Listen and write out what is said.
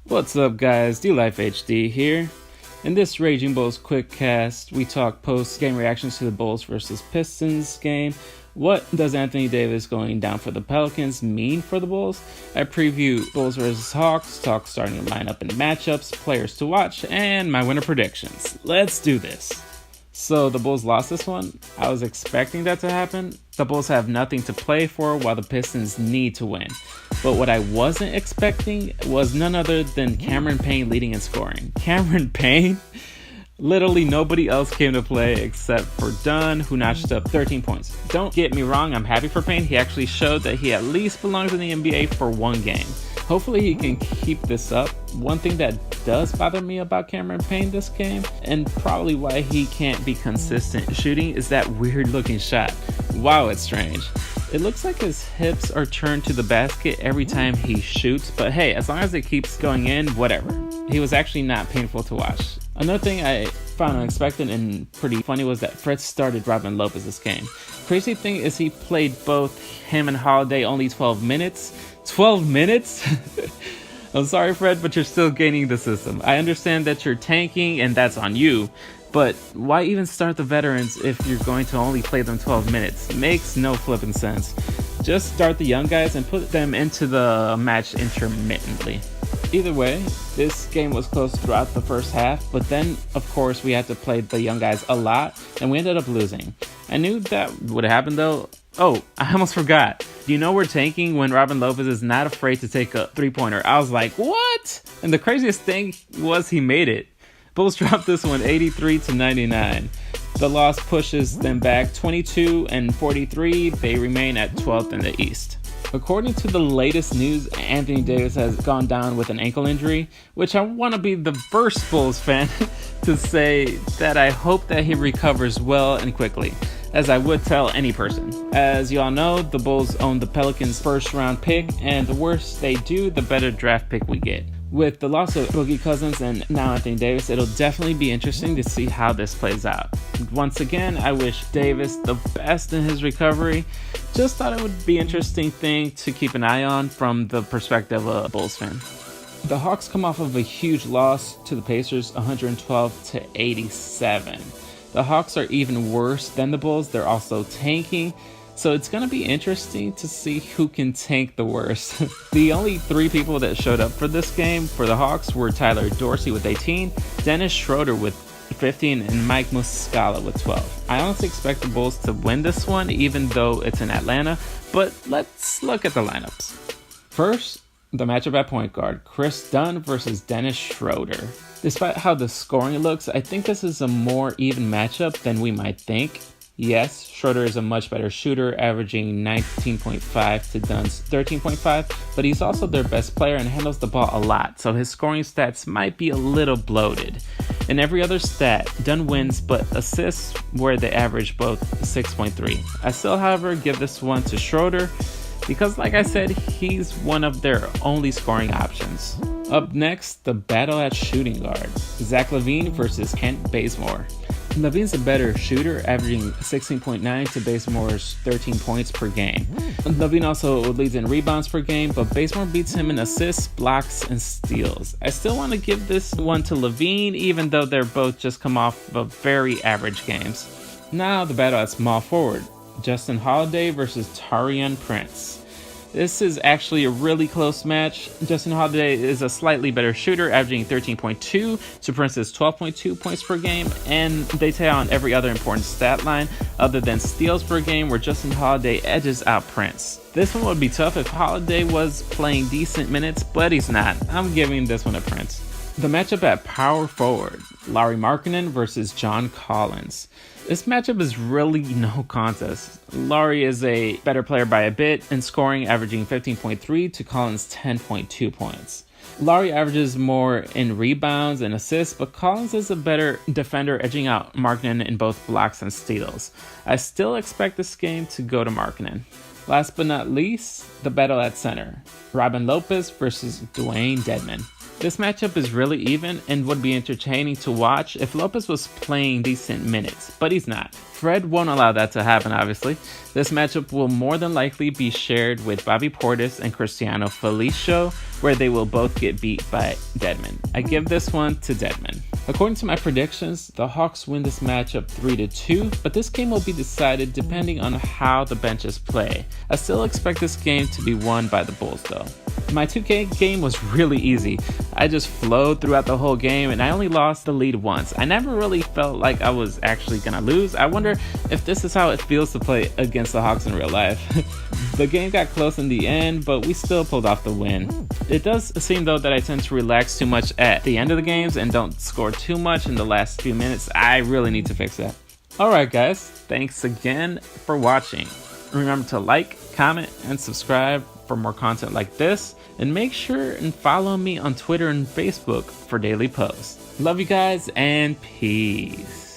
What's up, guys? D-Life HD here. In this Raging Bulls QuickCast, we talk post-game reactions to the Bulls versus Pistons game. What does Anthony Davis going down for the Pelicans mean for the Bulls? I preview Bulls versus Hawks, talk starting lineup and matchups, players to watch, and my winner predictions. Let's do this. So the Bulls lost this one. I was expecting that to happen. The Bulls have nothing to play for while the Pistons need to win. But what I wasn't expecting was none other than Cameron Payne leading in scoring. Cameron Payne? Literally nobody else came to play except for Dunn, who notched up 13 points. Don't get me wrong, I'm happy for Payne. He actually showed that he at least belongs in the NBA for one game. Hopefully he can keep this up. One thing that does bother me about Cameron Payne this game, and probably why he can't be consistent shooting, is that weird looking shot. Wow, it's strange. It looks like his hips are turned to the basket every time he shoots, but hey, as long as it keeps going in, whatever. He was actually not painful to watch. Another thing I found unexpected and pretty funny was that Fred started Robin Lopez this game. Crazy thing is he played both him and Holiday only 12 minutes. 12 minutes? I'm sorry, Fred, but you're still gaining the system. I understand that you're tanking and that's on you, but why even start the veterans if you're going to only play them 12 minutes? Makes no flipping sense. Just start the young guys and put them into the match intermittently. Either way, this game was close throughout the first half, but then, of course, we had to play the young guys a lot, and we ended up losing. I knew that would happen, though. Oh, I almost forgot. Do you know we're tanking when Robin Lopez is not afraid to take a three-pointer? I was like, what? And the craziest thing was he made it. Bulls dropped this one 83-99. The loss pushes them back 22-43. They remain at 12th in the East. According to the latest news, Anthony Davis has gone down with an ankle injury, which I want to be the first Bulls fan to say that I hope that he recovers well and quickly, as I would tell any person. As you all know, the Bulls own the Pelicans' first round pick, and the worse they do, the better draft pick we get. With the loss of Boogie Cousins and now Anthony Davis, it'll definitely be interesting to see how this plays out. Once again, I wish Davis the best in his recovery. Just thought it would be an interesting thing to keep an eye on from the perspective of a Bulls fan. The Hawks come off of a huge loss to the Pacers, 112-87. The Hawks are even worse than the Bulls. They're also tanking. So it's going to be interesting to see who can tank the worst. The only three people that showed up for this game for the Hawks were Tyler Dorsey with 18, Dennis Schroeder with 15, and Mike Muscala with 12. I honestly expect the Bulls to win this one, even though it's in Atlanta, but let's look at the lineups. First, the matchup at point guard, Chris Dunn versus Dennis Schroeder. Despite how the scoring looks, I think this is a more even matchup than we might think. Yes, Schroeder is a much better shooter, averaging 19.5 to Dunn's 13.5, but he's also their best player and handles the ball a lot, so his scoring stats might be a little bloated. In every other stat, Dunn wins, but assists where they average both 6.3. I still, however, give this one to Schroeder, because like I said, he's one of their only scoring options. Up next, the battle at shooting guard, Zach LaVine versus Kent Bazemore. LaVine's a better shooter, averaging 16.9 to Bazemore's 13 points per game. LaVine also leads in rebounds per game, but Bazemore beats him in assists, blocks, and steals. I still want to give this one to LaVine, even though they're both just come off of very average games. Now the battle at small forward, Justin Holiday versus Taurean Prince. This is actually a really close match. Justin Holiday is a slightly better shooter, averaging 13.2 to Prince's 12.2 points per game, and they tie on every other important stat line other than steals per game, where Justin Holiday edges out Prince. This one would be tough if Holiday was playing decent minutes, but he's not. I'm giving this one to Prince. The matchup at power forward, Lauri Markkanen versus John Collins. This matchup is really no contest. Lauri is a better player by a bit in scoring, averaging 15.3 to Collins' 10.2 points. Lauri averages more in rebounds and assists, but Collins is a better defender, edging out Markkanen in both blocks and steals. I still expect this game to go to Markkanen. Last but not least, the battle at center. Robin Lopez versus Dwayne Dedmon. This matchup is really even and would be entertaining to watch if Lopez was playing decent minutes, but he's not. Fred won't allow that to happen, obviously. This matchup will more than likely be shared with Bobby Portis and Cristiano Felicio, where they will both get beat by Dedmon. I give this one to Dedmon. According to my predictions, the Hawks win this matchup 3-2, but this game will be decided depending on how the benches play. I still expect this game to be won by the Bulls though. My 2K game was really easy. I just flowed throughout the whole game and I only lost the lead once. I never really felt like I was actually gonna lose. I wonder if this is how it feels to play against the Hawks in real life. The game got close in the end, but we still pulled off the win. It does seem though that I tend to relax too much at the end of the games and don't score too much in the last few minutes. I really need to fix that. Alright guys, thanks again for watching. Remember to like, comment, and subscribe for more content like this, and make sure and follow me on Twitter and Facebook for daily posts. Love you guys and peace.